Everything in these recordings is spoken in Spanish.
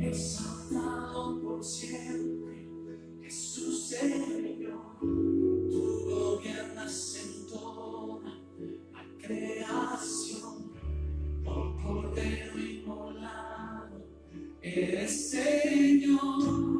exaltado por siempre, Jesús Señor. Tú gobiernas en toda la creación, oh Cordero inmolado, eres Señor.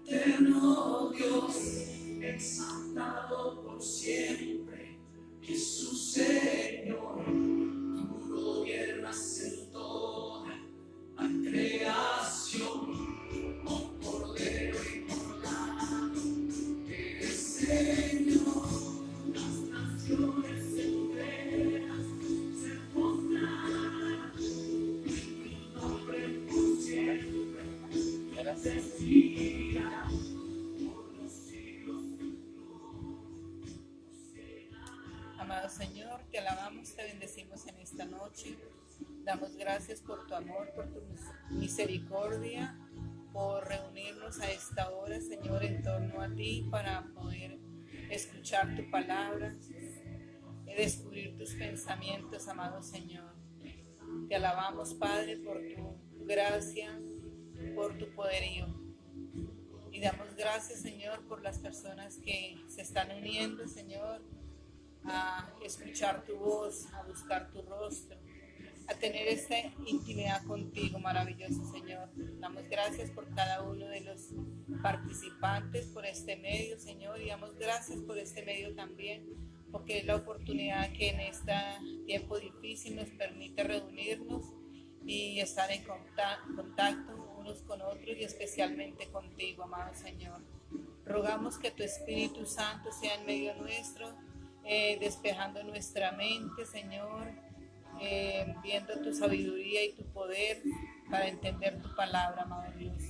Eterno Dios, exaltado por siempre, Jesús Señor. Tú gobiernas en toda la creación, oh Cordero inmolado, eres Señor. Las naciones enteras se postrarán, tu nombre por siempre bendecirá. Amado Señor, te alabamos, te bendecimos en esta noche. Damos gracias por tu amor, por tu misericordia, por reunirnos a esta hora, Señor, en torno a ti para poder escuchar tu palabra y descubrir tus pensamientos, amado Señor. Te alabamos, Padre, por tu gracia, por tu poderío. Y damos gracias, Señor, por las personas que se están uniendo, Señor, a escuchar tu voz, a buscar tu rostro, a tener esta intimidad contigo, maravilloso Señor. Damos gracias por cada uno de los participantes, por este medio, Señor, y damos gracias por este medio también, porque es la oportunidad que en este tiempo difícil nos permite reunirnos y estar en contacto unos con otros y especialmente contigo, amado Señor. Rogamos que tu Espíritu Santo sea en medio nuestro, despejando nuestra mente, Señor, viendo tu sabiduría y tu poder para entender tu palabra, amado Dios.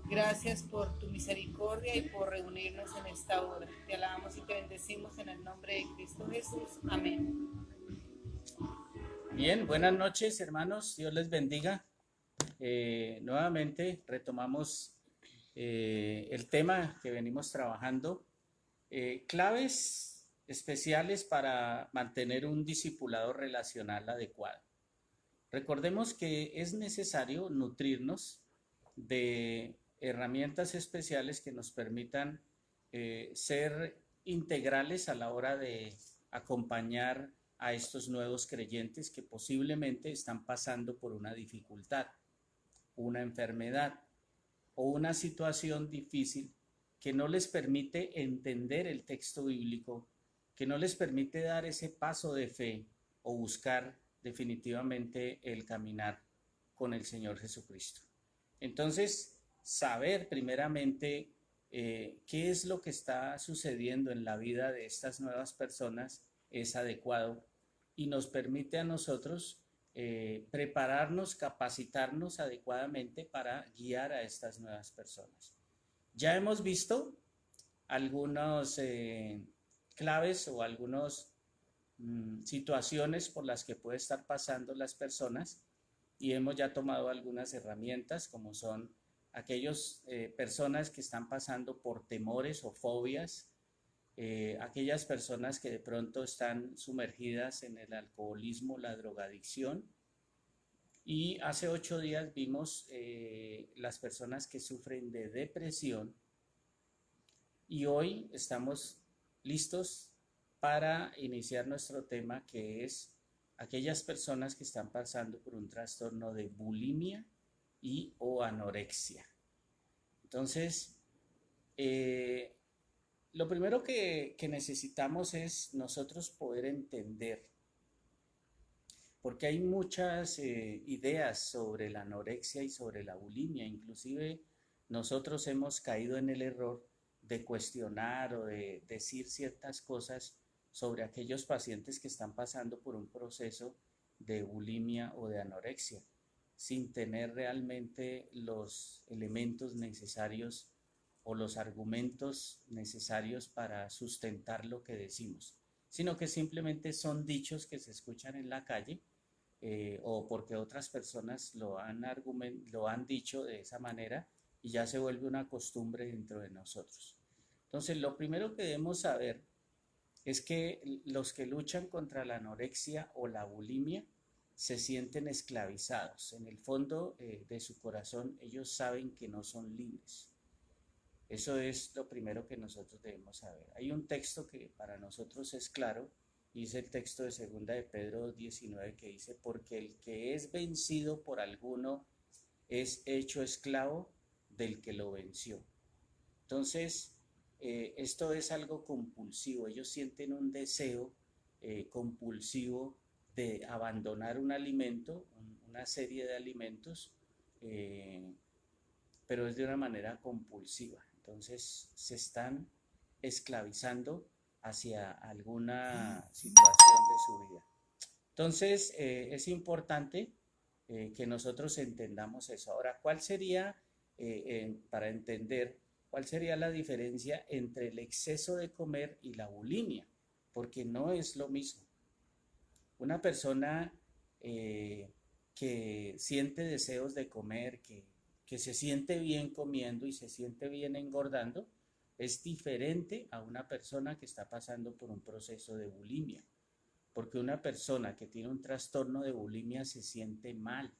Gracias por tu misericordia y por reunirnos en esta hora. Te alabamos y te bendecimos en el nombre de Cristo Jesús. Amén. Bien, buenas noches, hermanos. Dios les bendiga. Nuevamente retomamos el tema que venimos trabajando, claves especiales para mantener un discipulado relacional adecuado. Recordemos que es necesario nutrirnos de herramientas especiales que nos permitan ser integrales a la hora de acompañar a estos nuevos creyentes que posiblemente están pasando por una dificultad, una enfermedad o una situación difícil que no les permite entender el texto bíblico, que no les permite dar ese paso de fe o buscar definitivamente el caminar con el Señor Jesucristo. Entonces, saber primeramente qué es lo que está sucediendo en la vida de estas nuevas personas es adecuado y nos permite a nosotros prepararnos, capacitarnos adecuadamente para guiar a estas nuevas personas. Ya hemos visto algunos claves o algunas situaciones por las que puede estar pasando las personas y hemos ya tomado algunas herramientas como son aquellas personas que están pasando por temores o fobias, aquellas personas que de pronto están sumergidas en el alcoholismo, la drogadicción. Y hace 8 días vimos las personas que sufren de depresión y hoy estamos listos para iniciar nuestro tema, que es aquellas personas que están pasando por un trastorno de bulimia y o anorexia. Entonces, lo primero que necesitamos es nosotros poder entender, porque hay muchas ideas sobre la anorexia y sobre la bulimia. Inclusive nosotros hemos caído en el error de cuestionar o de decir ciertas cosas sobre aquellos pacientes que están pasando por un proceso de bulimia o de anorexia, sin tener realmente los elementos necesarios o los argumentos necesarios para sustentar lo que decimos, sino que simplemente son dichos que se escuchan en la calle o porque otras personas lo han dicho de esa manera y ya se vuelve una costumbre dentro de nosotros. Entonces, lo primero que debemos saber es que los que luchan contra la anorexia o la bulimia se sienten esclavizados. En el fondo de su corazón ellos saben que no son libres. Eso es lo primero que nosotros debemos saber. Hay un texto que para nosotros es claro, y es el texto de 2 de Pedro 19 que dice: porque el que es vencido por alguno es hecho esclavo del que lo venció. Entonces, esto es algo compulsivo. Ellos sienten un deseo compulsivo de abandonar un alimento, una serie de alimentos, pero es de una manera compulsiva. Entonces, se están esclavizando hacia alguna situación de su vida. Entonces, es importante que nosotros entendamos eso. Ahora, ¿cuál sería, para entender, cuál sería la diferencia entre el exceso de comer y la bulimia? Porque no es lo mismo. Una persona que siente deseos de comer, que se siente bien comiendo y se siente bien engordando, es diferente a una persona que está pasando por un proceso de bulimia. Porque una persona que tiene un trastorno de bulimia se siente mal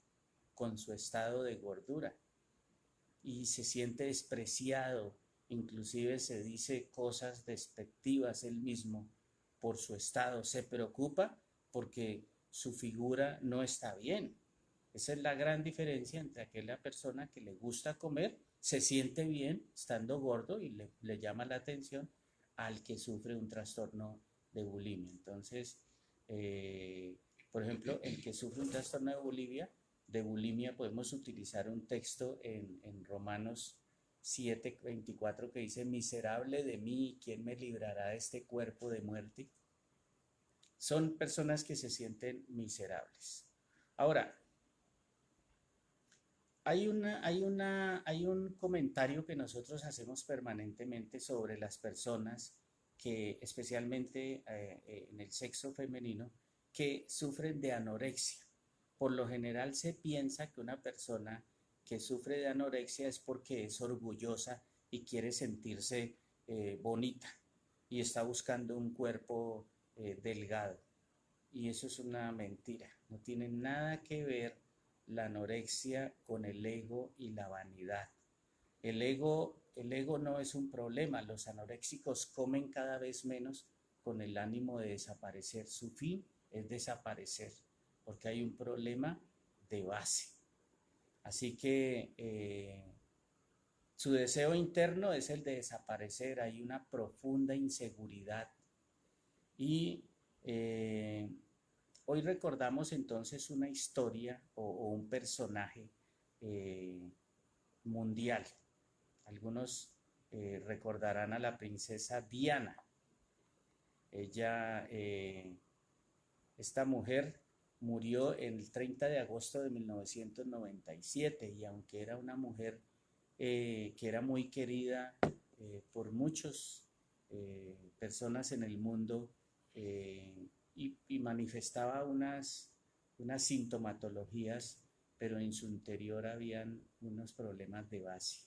con su estado de gordura y se siente despreciado, inclusive se dice cosas despectivas él mismo por su estado, se preocupa porque su figura no está bien. Esa es la gran diferencia entre aquella persona que le gusta comer, se siente bien estando gordo y le llama la atención, al que sufre un trastorno de bulimia. Entonces, por ejemplo, el que sufre un trastorno de bulimia podemos utilizar un texto en Romanos 7:24 que dice: miserable de mí, ¿quién me librará de este cuerpo de muerte? Son personas que se sienten miserables. Ahora, hay un comentario que nosotros hacemos permanentemente sobre las personas que, especialmente en el sexo femenino, que sufren de anorexia. Por lo general se piensa que una persona que sufre de anorexia es porque es orgullosa y quiere sentirse bonita y está buscando un cuerpo delgado. Y eso es una mentira. No tiene nada que ver la anorexia con el ego y la vanidad. El ego no es un problema. Los anoréxicos comen cada vez menos con el ánimo de desaparecer. Su fin es desaparecer, porque hay un problema de base. Así que Su deseo interno es el de desaparecer, hay una profunda inseguridad. Y hoy recordamos entonces una historia o un personaje eh, mundial. Algunos recordarán a la princesa Diana. Ella, esta mujer murió el 30 de agosto de 1997 y aunque era una mujer que era muy querida por muchas personas en el mundo y manifestaba unas sintomatologías, pero en su interior habían unos problemas de base.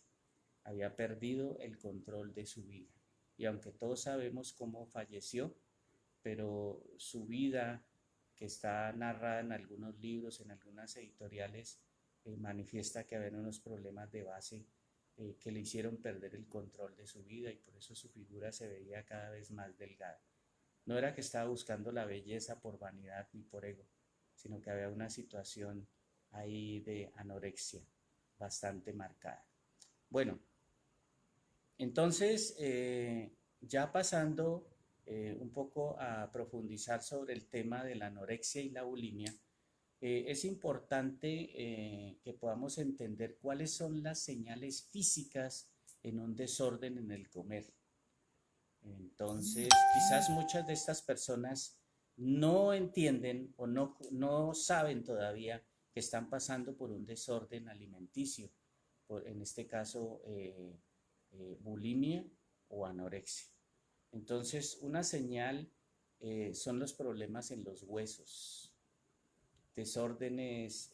Había perdido el control de su vida. Y aunque todos sabemos cómo falleció, pero su vida, que está narrada en algunos libros, en algunas editoriales, manifiesta que había unos problemas de base que le hicieron perder el control de su vida y por eso su figura se veía cada vez más delgada. No era que estaba buscando la belleza por vanidad ni por ego, sino que había una situación ahí de anorexia bastante marcada. Bueno, entonces, ya pasando un poco a profundizar sobre el tema de la anorexia y la bulimia, es importante que podamos entender cuáles son las señales físicas en un desorden en el comer. Entonces, quizás muchas de estas personas no entienden o no saben todavía que están pasando por un desorden alimenticio, en este caso bulimia o anorexia. Entonces, una señal son los problemas en los huesos, desórdenes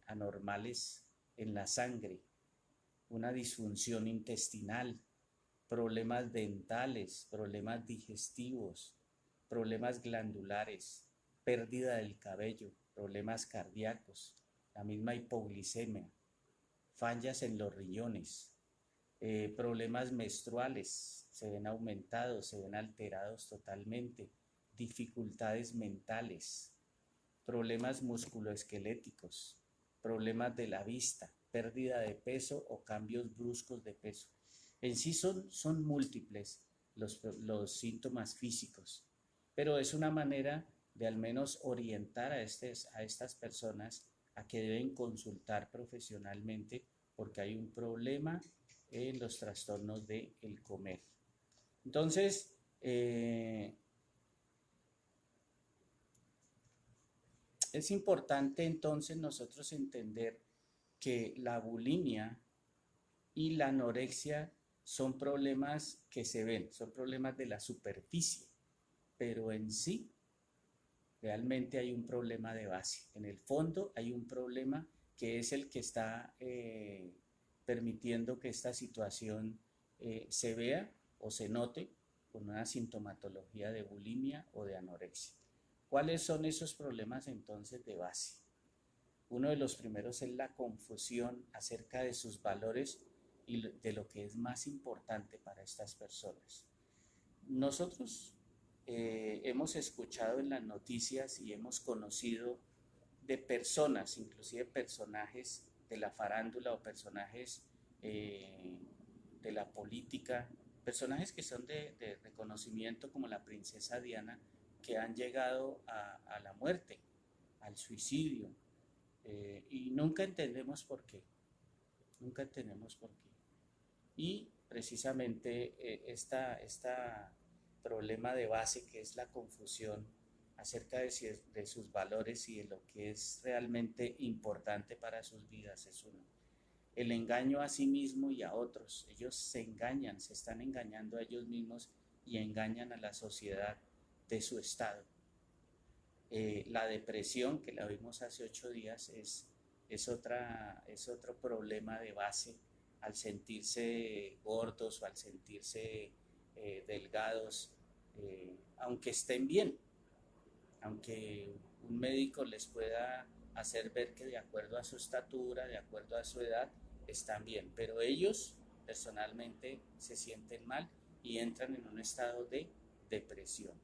anormales en la sangre, una disfunción intestinal, problemas dentales, problemas digestivos, problemas glandulares, pérdida del cabello, problemas cardíacos, la misma hipoglicemia, fallas en los riñones, problemas menstruales, se ven aumentados, se ven alterados totalmente, dificultades mentales, problemas musculoesqueléticos, problemas de la vista, pérdida de peso o cambios bruscos de peso. En sí son múltiples los síntomas físicos, pero es una manera de al menos orientar a estas personas a que deben consultar profesionalmente porque hay un problema en los trastornos del comer. Entonces, es importante entonces nosotros entender que la bulimia y la anorexia son problemas que se ven, son problemas de la superficie, pero en sí realmente hay un problema de base. En el fondo hay un problema que es el que está permitiendo que esta situación se vea o se note con una sintomatología de bulimia o de anorexia. ¿Cuáles son esos problemas entonces de base? Uno de los primeros es la confusión acerca de sus valores y de lo que es más importante para estas personas. Nosotros hemos escuchado en las noticias y hemos conocido de personas, inclusive personajes de la farándula o personajes de la política, personajes que son de reconocimiento como la princesa Diana, que han llegado a la muerte, al suicidio, y nunca entendemos por qué, nunca entendemos por qué. Y precisamente esta problema de base que es la confusión acerca de sus valores y de lo que es realmente importante para sus vidas es uno. El engaño a sí mismo y a otros. Ellos se engañan, se están engañando a ellos mismos y engañan a la sociedad de su estado. La depresión, que la vimos hace 8 días, es otro problema de base al sentirse gordos o al sentirse delgados, aunque estén bien, aunque un médico les pueda hacer ver que de acuerdo a su estatura, de acuerdo a su edad, están bien, pero ellos personalmente se sienten mal y entran en un estado de depresión.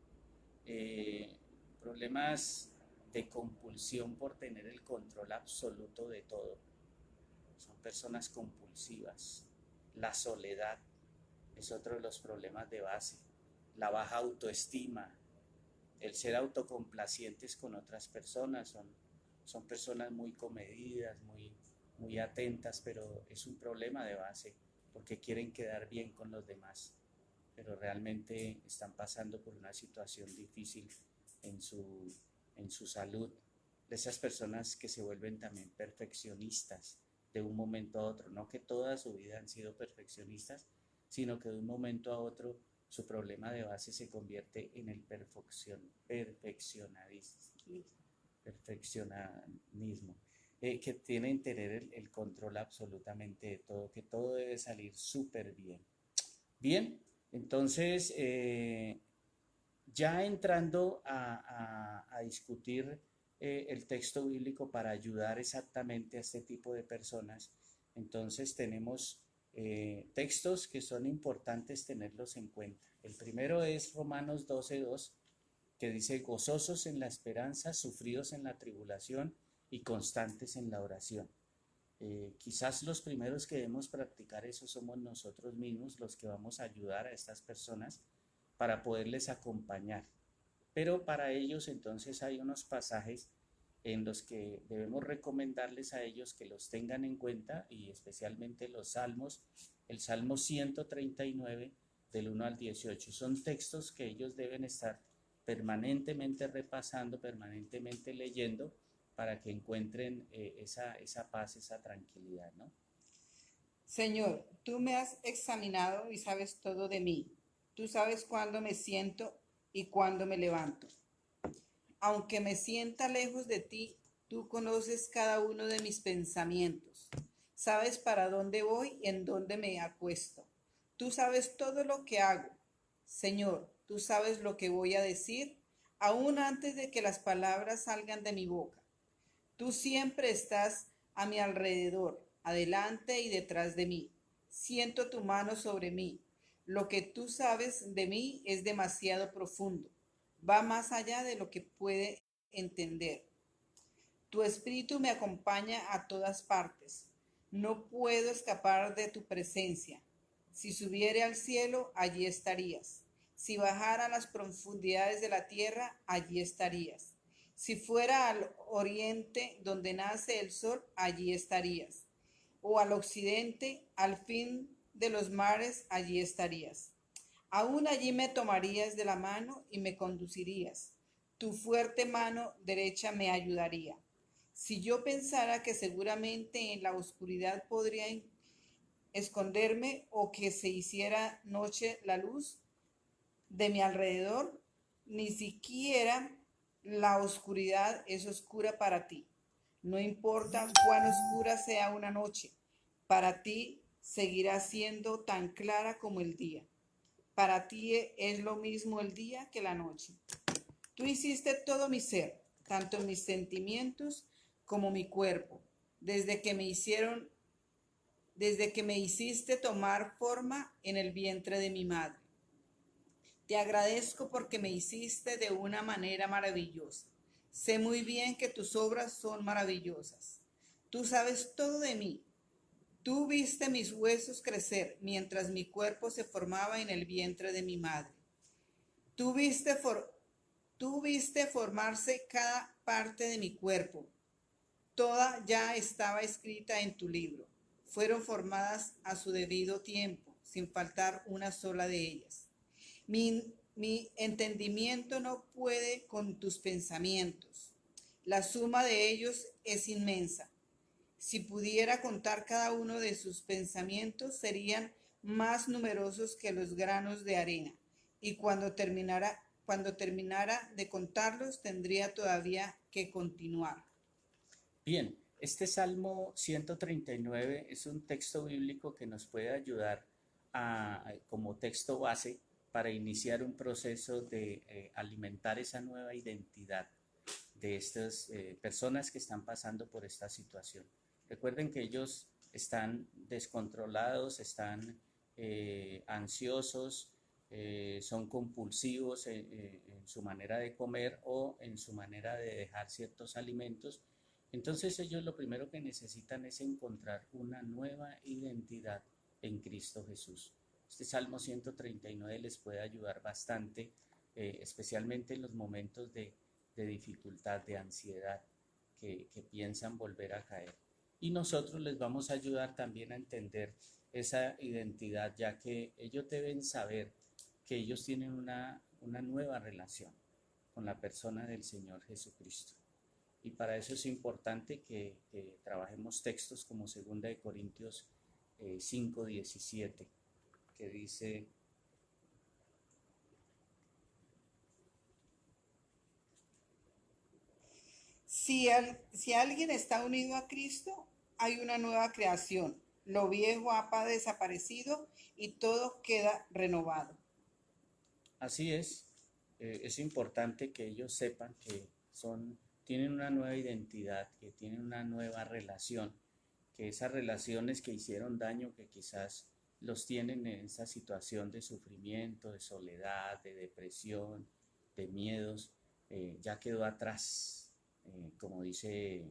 Problemas de compulsión por tener el control absoluto de todo. Son personas compulsivas. La soledad es otro de los problemas de base. La baja autoestima, el ser autocomplacientes con otras personas. Son personas muy comedidas, muy atentas, pero es un problema de base porque quieren quedar bien con los demás, pero realmente están pasando por una situación difícil en su salud. De esas personas que se vuelven también perfeccionistas de un momento a otro, no que toda su vida han sido perfeccionistas, sino que de un momento a otro su problema de base se convierte en el perfeccionismo, que tienen que tener el control absolutamente de todo, que todo debe salir súper bien. Bien, entonces ya entrando a discutir el texto bíblico para ayudar exactamente a este tipo de personas, entonces tenemos textos que son importantes tenerlos en cuenta. El primero es Romanos 12:2, que dice: gozosos en la esperanza, sufridos en la tribulación y constantes en la oración. Quizás los primeros que debemos practicar eso somos nosotros mismos, los que vamos a ayudar a estas personas para poderles acompañar. Pero para ellos entonces hay unos pasajes en los que debemos recomendarles a ellos que los tengan en cuenta, y especialmente los salmos, el Salmo 139 del 1 al 18. Son textos que ellos deben estar permanentemente repasando, permanentemente leyendo, para que encuentren esa paz, esa tranquilidad, ¿no? Señor, tú me has examinado y sabes todo de mí. Tú sabes cuándo me siento y cuándo me levanto. Aunque me sienta lejos de ti, tú conoces cada uno de mis pensamientos. Sabes para dónde voy y en dónde me acuesto. Tú sabes todo lo que hago. Señor, tú sabes lo que voy a decir, aún antes de que las palabras salgan de mi boca. Tú siempre estás a mi alrededor, adelante y detrás de mí. Siento tu mano sobre mí. Lo que tú sabes de mí es demasiado profundo. Va más allá de lo que puede entender. Tu espíritu me acompaña a todas partes. No puedo escapar de tu presencia. Si subiere al cielo, allí estarías. Si bajara a las profundidades de la tierra, allí estarías. Si fuera al oriente donde nace el sol, allí estarías. O al occidente, al fin de los mares, allí estarías. Aún allí me tomarías de la mano y me conducirías. Tu fuerte mano derecha me ayudaría. Si yo pensara que seguramente en la oscuridad podría esconderme o que se hiciera noche la luz de mi alrededor, ni siquiera la oscuridad es oscura para ti. No importa cuán oscura sea una noche, para ti seguirá siendo tan clara como el día. Para ti es lo mismo el día que la noche. Tú hiciste todo mi ser, tanto mis sentimientos como mi cuerpo, desde que me hiciste tomar forma en el vientre de mi madre. Te agradezco porque me hiciste de una manera maravillosa. Sé muy bien que tus obras son maravillosas. Tú sabes todo de mí. Tú viste mis huesos crecer mientras mi cuerpo se formaba en el vientre de mi madre. Tú viste, tú viste formarse cada parte de mi cuerpo. Toda ya estaba escrita en tu libro. Fueron formadas a su debido tiempo, sin faltar una sola de ellas. Mi entendimiento no puede con tus pensamientos. La suma de ellos es inmensa. Si pudiera contar cada uno de sus pensamientos, serían más numerosos que los granos de arena. Y cuando terminara de contarlos, tendría todavía que continuar. Bien, este Salmo 139 es un texto bíblico que nos puede ayudar como texto base para iniciar un proceso de alimentar esa nueva identidad de estas personas que están pasando por esta situación. Recuerden que ellos están descontrolados, están ansiosos, son compulsivos en su manera de comer o en su manera de dejar ciertos alimentos. Entonces ellos lo primero que necesitan es encontrar una nueva identidad en Cristo Jesús. Este Salmo 139 les puede ayudar bastante, especialmente en los momentos de dificultad, de ansiedad, que piensan volver a caer. Y nosotros les vamos a ayudar también a entender esa identidad, ya que ellos deben saber que ellos tienen una nueva relación con la persona del Señor Jesucristo. Y para eso es importante que trabajemos textos como 2 Corintios 5:17, que dice: Si alguien está unido a Cristo, hay una nueva creación. Lo viejo ha desaparecido y todo queda renovado. así es importante que ellos sepan que tienen una nueva identidad, que tienen una nueva relación, que esas relaciones que hicieron daño, que quizás los tienen en esa situación de sufrimiento, de soledad, de depresión, de miedos, ya quedó atrás, como dice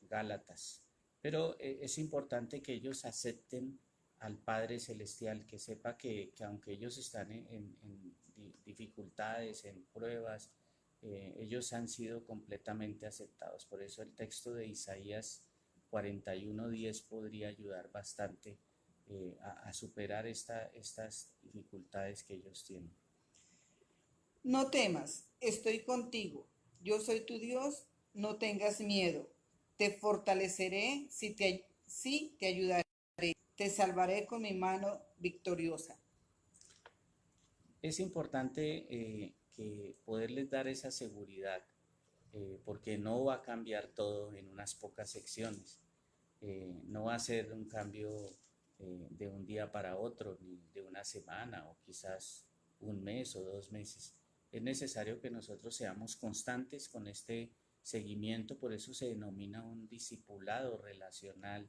Gálatas. Pero es importante que ellos acepten al Padre Celestial, que sepa que aunque ellos están en dificultades, en pruebas, ellos han sido completamente aceptados. Por eso el texto de Isaías 41:10 podría ayudar bastante a superar estas dificultades que ellos tienen. No temas, estoy contigo. Yo soy tu Dios, no tengas miedo. Te fortaleceré, sí te ayudaré. Te salvaré con mi mano victoriosa. Es importante que poderles dar esa seguridad, porque no va a cambiar todo en unas pocas secciones. No va a ser un cambio de un día para otro, ni de una semana o quizás un mes o 2 meses. Es necesario que nosotros seamos constantes con este seguimiento, por eso se denomina un discipulado relacional,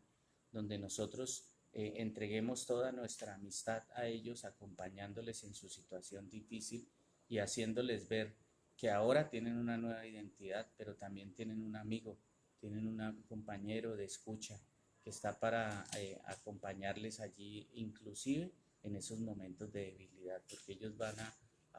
donde nosotros entreguemos toda nuestra amistad a ellos, acompañándoles en su situación difícil y haciéndoles ver que ahora tienen una nueva identidad, pero también tienen un amigo, tienen un compañero de escucha que está para acompañarles allí, inclusive en esos momentos de debilidad, porque ellos van a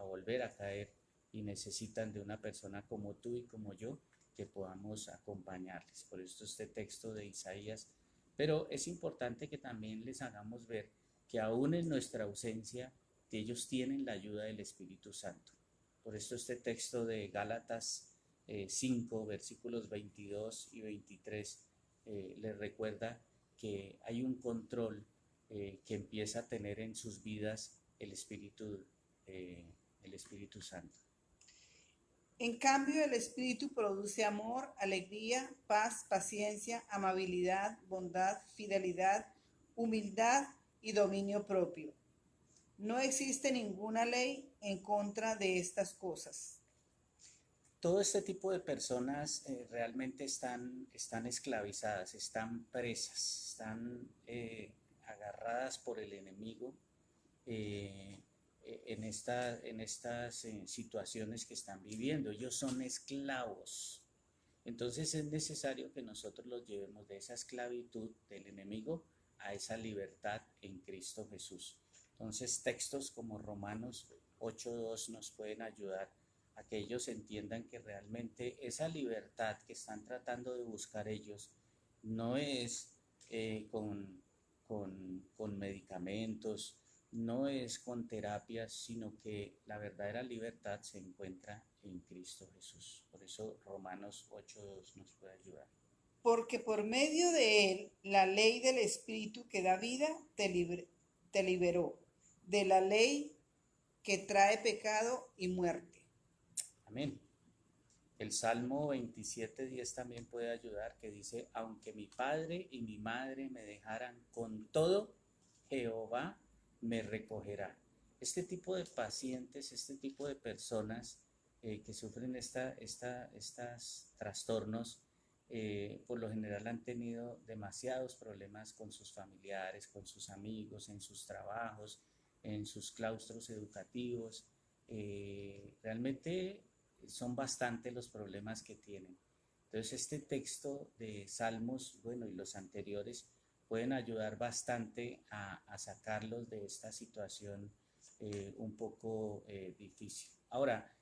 volver a caer y necesitan de una persona como tú y como yo que podamos acompañarles. Por esto este texto de Isaías, pero es importante que también les hagamos ver que aún en nuestra ausencia, ellos tienen la ayuda del Espíritu Santo. Por esto este texto de Gálatas 5, versículos 22 y 23, les recuerda que hay un control que empieza a tener en sus vidas el Espíritu Santo. En cambio, el Espíritu produce amor, alegría, paz, paciencia, amabilidad, bondad, fidelidad, humildad y dominio propio. No existe ninguna ley en contra de estas cosas. Todo este tipo de personas realmente están esclavizadas, están presas, están agarradas por el enemigo en estas situaciones que están viviendo. Ellos son esclavos. Entonces es necesario que nosotros los llevemos de esa esclavitud del enemigo a esa libertad en Cristo Jesús. Entonces textos como Romanos 8:2 nos pueden ayudar a que ellos entiendan que realmente esa libertad que están tratando de buscar ellos no es con medicamentos, no es con terapias, sino que la verdadera libertad se encuentra en Cristo Jesús. Por eso Romanos 8:2 nos puede ayudar. Porque por medio de él, la ley del Espíritu que da vida te liberó de la ley que trae pecado y muerte. Amén. El Salmo 27:10 también puede ayudar, que dice: aunque mi padre y mi madre me dejaran, con todo Jehová me recogerá. Este tipo de pacientes, este tipo de personas que sufren estos trastornos, por lo general han tenido demasiados problemas con sus familiares, con sus amigos, en sus trabajos, en sus claustros educativos. Realmente son bastantes los problemas que tienen. Entonces este texto de Salmos, bueno, y los anteriores, pueden ayudar bastante a sacarlos de esta situación un poco difícil. Ahora,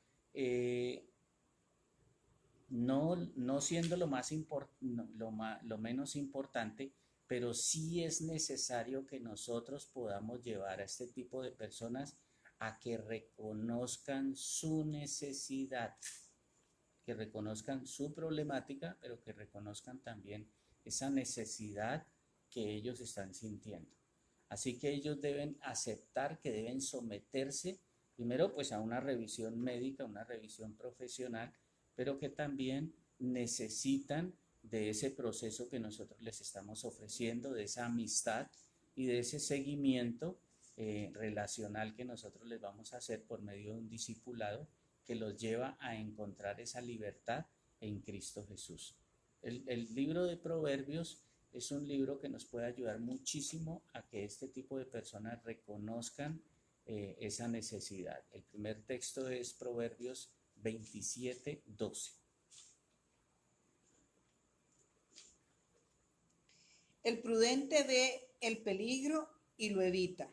no siendo lo menos importante, pero sí es necesario que nosotros podamos llevar a este tipo de personas a que reconozcan su necesidad, que reconozcan su problemática, pero que reconozcan también esa necesidad que ellos están sintiendo. Así que ellos deben aceptar que deben someterse primero pues a una revisión médica, una revisión profesional, pero que también necesitan de ese proceso que nosotros les estamos ofreciendo, de esa amistad y de ese seguimiento relacional que nosotros les vamos a hacer por medio de un discipulado que los lleva a encontrar esa libertad en Cristo Jesús. El libro de Proverbios es un libro que nos puede ayudar muchísimo a que este tipo de personas reconozcan esa necesidad. El primer texto es Proverbios 27:12. El prudente ve el peligro y lo evita.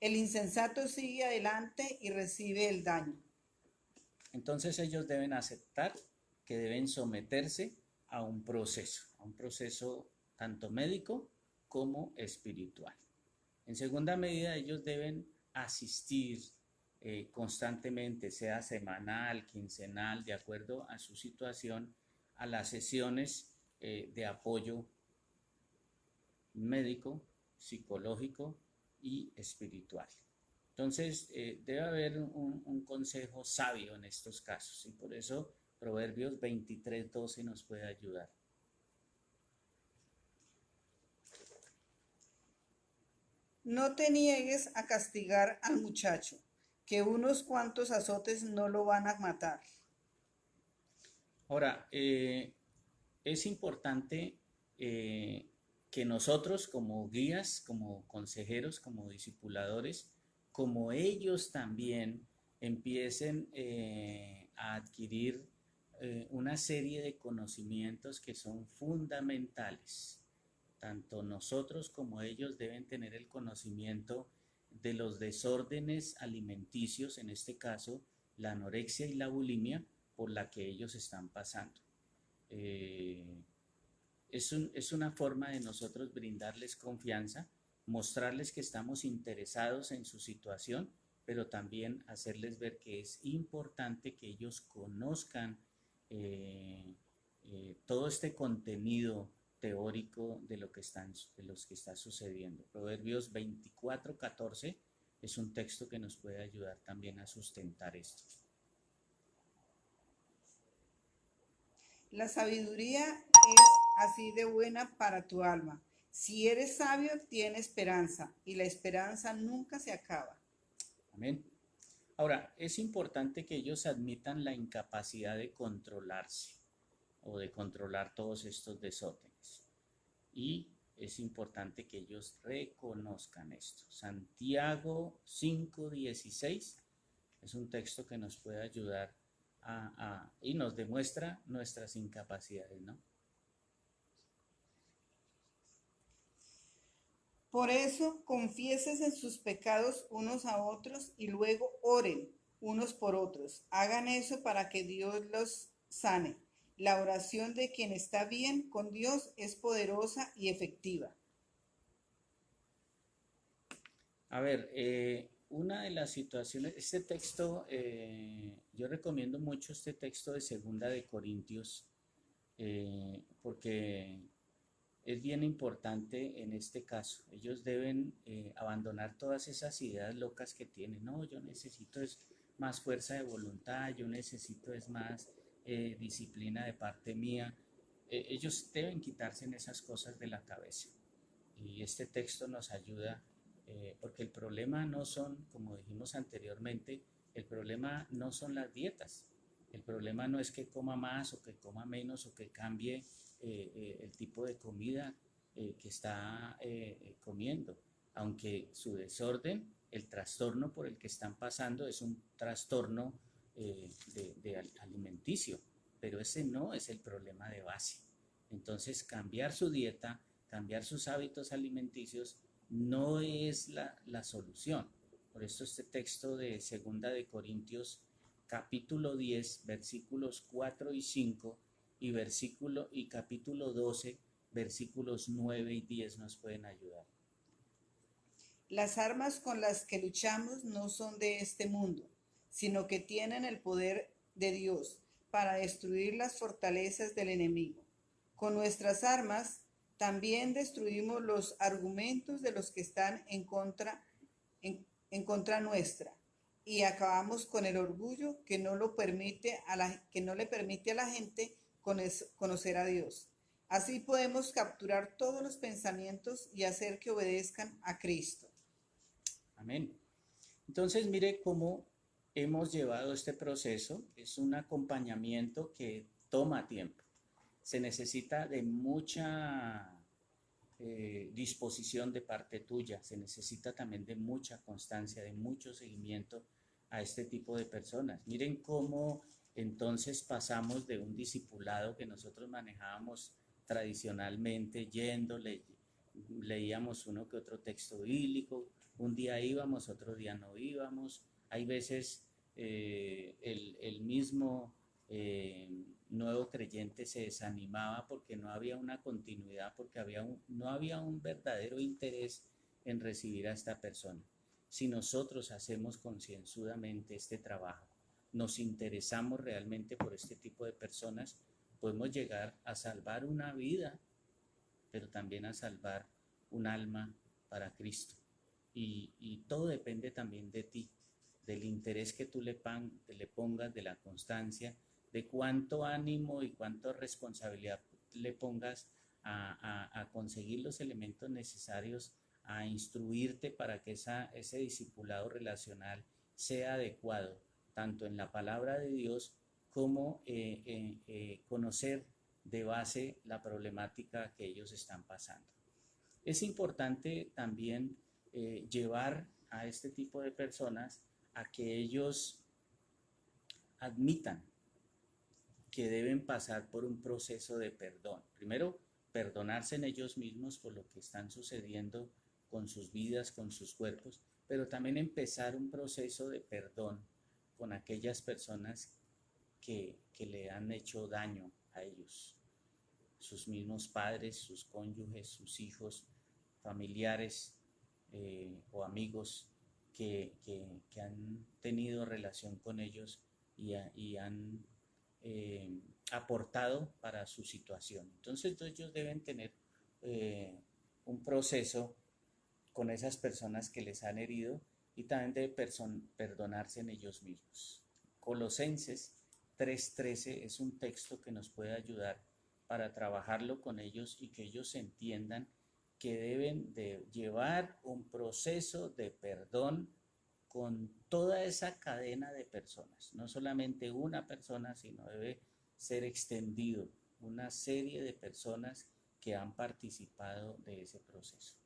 El insensato sigue adelante y recibe el daño. Entonces ellos deben aceptar que deben someterse a un proceso tanto médico como espiritual. En segunda medida, ellos deben asistir constantemente, sea semanal, quincenal, de acuerdo a su situación, a las sesiones de apoyo médico, psicológico y espiritual. Entonces, debe haber un consejo sabio en estos casos y por eso Proverbios 23:12 nos puede ayudar. No te niegues a castigar al muchacho, que unos cuantos azotes no lo van a matar. Ahora, es importante que nosotros como guías, como consejeros, como discipuladores, como ellos también empiecen a adquirir una serie de conocimientos que son fundamentales. Tanto nosotros como ellos deben tener el conocimiento de los desórdenes alimenticios, en este caso la anorexia y la bulimia, por la que ellos están pasando. Es una forma de nosotros brindarles confianza, mostrarles que estamos interesados en su situación, pero también hacerles ver que es importante que ellos conozcan todo este contenido teórico de lo que está sucediendo. Proverbios 24:14 es un texto que nos puede ayudar también a sustentar esto. La sabiduría es así de buena para tu alma. Si eres sabio, tienes esperanza, y la esperanza nunca se acaba. Amén. Ahora, es importante que ellos admitan la incapacidad de controlarse o de controlar todos estos desórdenes. Y es importante que ellos reconozcan esto. Santiago 5:16 es un texto que nos puede ayudar y nos demuestra nuestras incapacidades, ¿no? Por eso confiesen sus pecados unos a otros y luego oren unos por otros. Hagan eso para que Dios los sane. La oración de quien está bien con Dios es poderosa y efectiva. A ver, una de las situaciones, este texto, yo recomiendo mucho este texto de Segunda de Corintios, porque es bien importante en este caso. Ellos deben abandonar todas esas ideas locas que tienen. No, yo necesito es más fuerza de voluntad, yo necesito es más disciplina de parte mía. Ellos deben quitarse en esas cosas de la cabeza. Y este texto nos ayuda porque el problema no son, como dijimos anteriormente, el problema no son las dietas. El problema no es que coma más o que coma menos o que cambie el tipo de comida que está comiendo, aunque su desorden, el trastorno por el que están pasando es un trastorno alimenticio, pero ese no es el problema de base. Entonces cambiar su dieta, cambiar sus hábitos alimenticios no es la solución. Por eso este texto de Segunda de Corintios capítulo 10, versículos 4 y 5 y capítulo 12, versículos 9 y 10 nos pueden ayudar. Las armas con las que luchamos no son de este mundo, sino que tienen el poder de Dios para destruir las fortalezas del enemigo. Con nuestras armas también destruimos los argumentos de los que están en contra nuestra y acabamos con el orgullo que no le permite a la gente conocer a Dios. Así podemos capturar todos los pensamientos y hacer que obedezcan a Cristo. Amén. Entonces, mire cómo hemos llevado este proceso. Es un acompañamiento que toma tiempo. Se necesita de mucha disposición de parte tuya. Se necesita también de mucha constancia, de mucho seguimiento a este tipo de personas. Miren cómo entonces pasamos de un discipulado que nosotros manejábamos tradicionalmente, leíamos uno que otro texto bíblico, un día íbamos, otro día no íbamos. Hay veces el mismo nuevo creyente se desanimaba porque no había una continuidad, porque no había un verdadero interés en recibir a esta persona. Si nosotros hacemos concienzudamente este trabajo, nos interesamos realmente por este tipo de personas, podemos llegar a salvar una vida, pero también a salvar un alma para Cristo. Y todo depende también de ti, del interés que tú le pongas, de la constancia, de cuánto ánimo y cuánta responsabilidad le pongas a conseguir los elementos necesarios, a instruirte para que ese discipulado relacional sea adecuado, tanto en la palabra de Dios como conocer de base la problemática que ellos están pasando. Es importante también llevar a este tipo de personas a que ellos admitan que deben pasar por un proceso de perdón. Primero, perdonarse en ellos mismos por lo que están sucediendo con sus vidas, con sus cuerpos, pero también empezar un proceso de perdón con aquellas personas que le han hecho daño a ellos, sus mismos padres, sus cónyuges, sus hijos, familiares o amigos que han tenido relación con ellos y han aportado para su situación. Entonces ellos deben tener un proceso con esas personas que les han herido y también deben perdonarse en ellos mismos. Colosenses 3:13 es un texto que nos puede ayudar para trabajarlo con ellos y que ellos entiendan que deben de llevar un proceso de perdón con toda esa cadena de personas, no solamente una persona, sino debe ser extendido una serie de personas que han participado de ese proceso.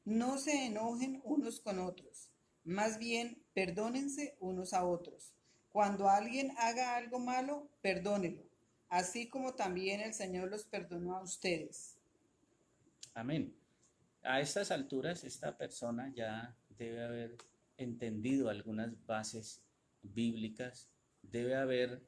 No se enojen unos con otros, más bien perdónense unos a otros. Cuando alguien haga algo malo, perdónelo, así como también el Señor los perdonó a ustedes. Amén. A estas alturas, esta persona ya debe haber entendido algunas bases bíblicas, debe haber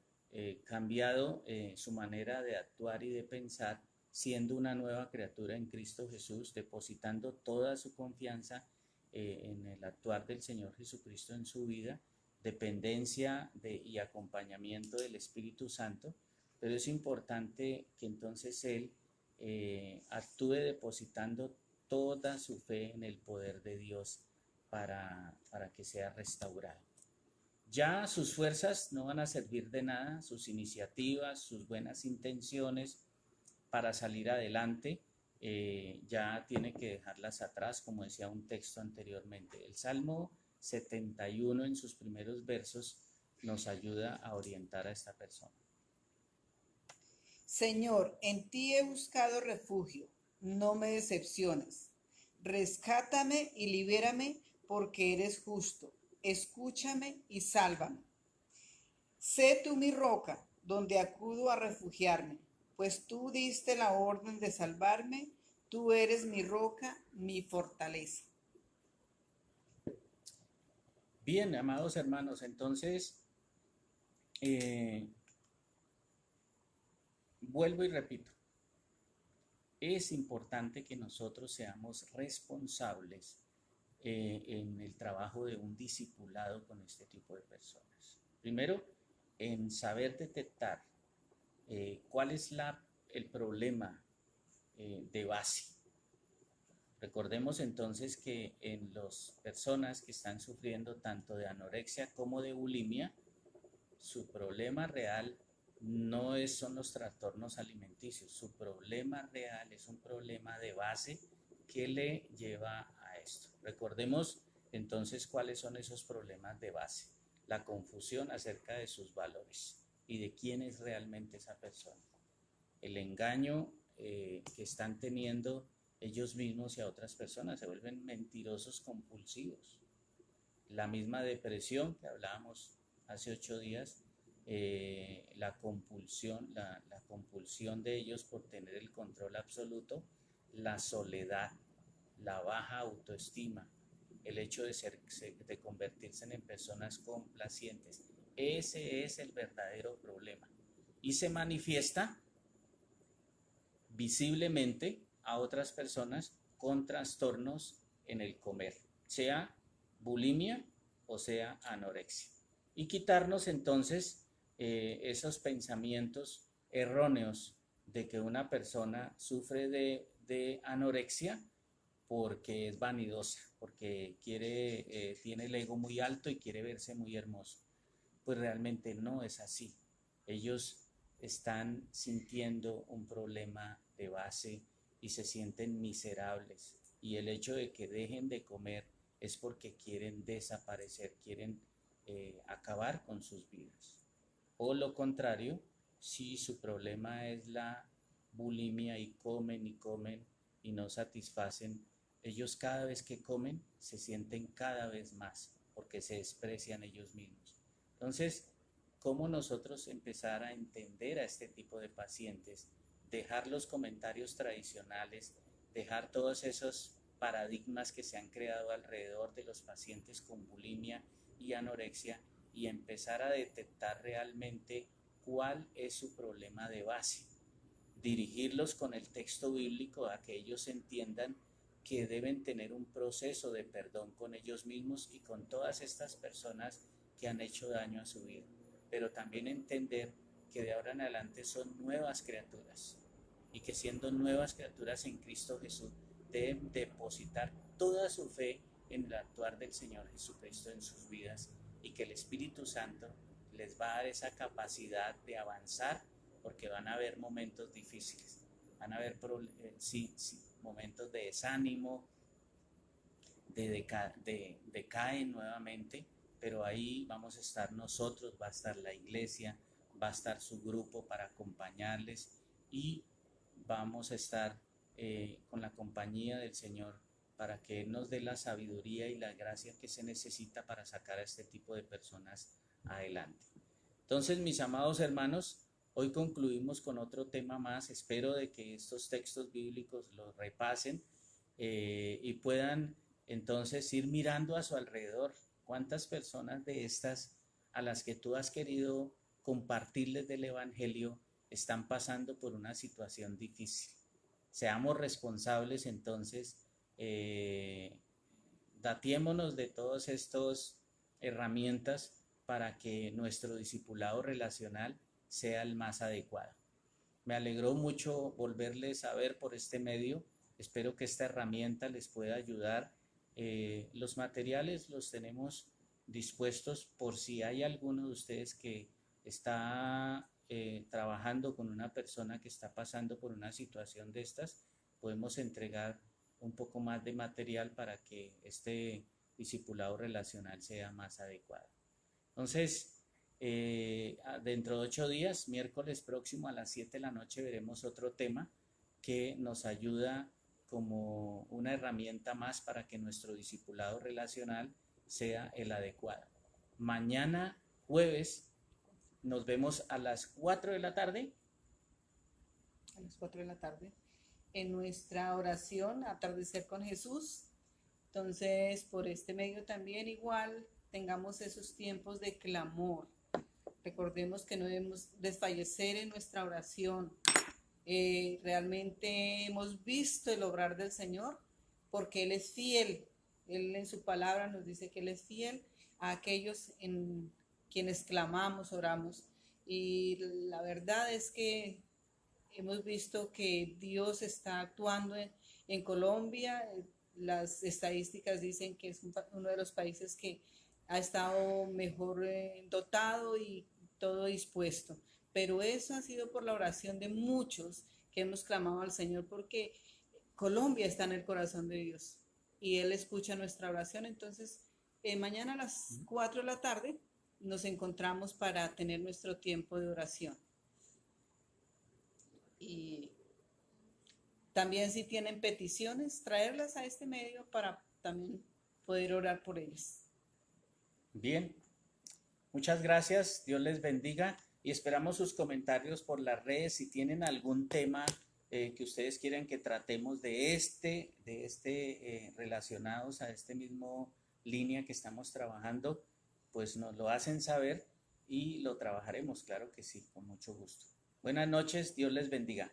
cambiado su manera de actuar y de pensar, siendo una nueva criatura en Cristo Jesús, depositando toda su confianza en el actuar del Señor Jesucristo en su vida, dependencia y acompañamiento del Espíritu Santo. Pero es importante que entonces él actúe depositando toda su fe en el poder de Dios para que sea restaurado. Ya sus fuerzas no van a servir de nada, sus iniciativas, sus buenas intenciones para salir adelante, ya tiene que dejarlas atrás, como decía un texto anteriormente. El Salmo 71 en sus primeros versos nos ayuda a orientar a esta persona. Señor, en ti he buscado refugio, no me decepciones. Rescátame y libérame porque eres justo. Escúchame y sálvame. Sé tú mi roca, donde acudo a refugiarme, pues tú diste la orden de salvarme, Tú eres mi roca, mi fortaleza. Bien, amados hermanos, entonces vuelvo y repito, es importante que nosotros seamos responsables en el trabajo de un discipulado con este tipo de personas. Primero, en saber detectar cuál es el problema de base. Recordemos entonces que en las personas que están sufriendo tanto de anorexia como de bulimia, su problema real no son los trastornos alimenticios, su problema real es un problema de base que le lleva a esto. Recordemos entonces cuáles son esos problemas de base. La confusión acerca de sus valores y de quién es realmente esa persona. El engaño que están teniendo ellos mismos y a otras personas, se vuelven mentirosos compulsivos. La misma depresión que hablábamos hace 8 días, la compulsión de ellos por tener el control absoluto, la soledad, la baja autoestima, el hecho de convertirse en personas complacientes. Ese es el verdadero problema. Y se manifiesta visiblemente a otras personas con trastornos en el comer, sea bulimia o sea anorexia. Y quitarnos entonces esos pensamientos erróneos de que una persona sufre de anorexia porque es vanidosa, porque tiene el ego muy alto y quiere verse muy hermoso. Pues realmente no es así. Ellos están sintiendo un problema de base y se sienten miserables. Y el hecho de que dejen de comer es porque quieren desaparecer, quieren acabar con sus vidas. O lo contrario, si su problema es la bulimia y comen y no satisfacen, ellos cada vez que comen se sienten cada vez más porque se desprecian ellos mismos. Entonces, ¿cómo nosotros empezar a entender a este tipo de pacientes? Dejar los comentarios tradicionales, dejar todos esos paradigmas que se han creado alrededor de los pacientes con bulimia y anorexia y empezar a detectar realmente cuál es su problema de base. Dirigirlos con el texto bíblico a que ellos entiendan que deben tener un proceso de perdón con ellos mismos y con todas estas personas que han hecho daño a su vida, pero también entender que de ahora en adelante son nuevas criaturas y que siendo nuevas criaturas en Cristo Jesús deben depositar toda su fe en el actuar del Señor Jesucristo en sus vidas y que el Espíritu Santo les va a dar esa capacidad de avanzar porque van a haber momentos difíciles, van a haber momentos de desánimo, decaen nuevamente, pero ahí vamos a estar nosotros, va a estar la iglesia, va a estar su grupo para acompañarles y vamos a estar con la compañía del Señor para que Él nos dé la sabiduría y la gracia que se necesita para sacar a este tipo de personas adelante. Entonces, mis amados hermanos, hoy concluimos con otro tema más. Espero de que estos textos bíblicos los repasen y puedan entonces ir mirando a su alrededor cuántas personas de estas a las que tú has querido compartirles del Evangelio están pasando por una situación difícil. Seamos responsables entonces, datiémonos de todas estas herramientas para que nuestro discipulado relacional sea el más adecuado. Me alegró mucho volverles a ver por este medio. Espero que esta herramienta les pueda ayudar. Los materiales los tenemos dispuestos por si hay alguno de ustedes que está trabajando con una persona que está pasando por una situación de estas. Podemos entregar un poco más de material para que este discipulado relacional sea más adecuado. Entonces, dentro de 8 días, miércoles próximo a las 7 de la noche, veremos otro tema que nos ayuda como una herramienta más para que nuestro discipulado relacional sea el adecuado. Mañana, jueves, nos vemos a las 4 de la tarde. A las 4 de la tarde. en nuestra oración Atardecer con Jesús. Entonces, por este medio también igual tengamos esos tiempos de clamor. Recordemos que no debemos desfallecer en nuestra oración. Realmente hemos visto el obrar del Señor porque Él es fiel. Él en su palabra nos dice que Él es fiel a aquellos en quienes clamamos, oramos. Y la verdad es que hemos visto que Dios está actuando en Colombia. Las estadísticas dicen que es uno de los países que ha estado mejor dotado y todo dispuesto. Pero eso ha sido por la oración de muchos que hemos clamado al Señor, porque Colombia está en el corazón de Dios y Él escucha nuestra oración. Entonces, mañana a las 4 de la tarde nos encontramos para tener nuestro tiempo de oración. Y también si tienen peticiones, traerlas a este medio para también poder orar por ellas. Bien, muchas gracias, Dios les bendiga y esperamos sus comentarios por las redes. Si tienen algún tema que ustedes quieran que tratemos relacionados a este mismo línea que estamos trabajando, pues nos lo hacen saber y lo trabajaremos, claro que sí, con mucho gusto. Buenas noches, Dios les bendiga.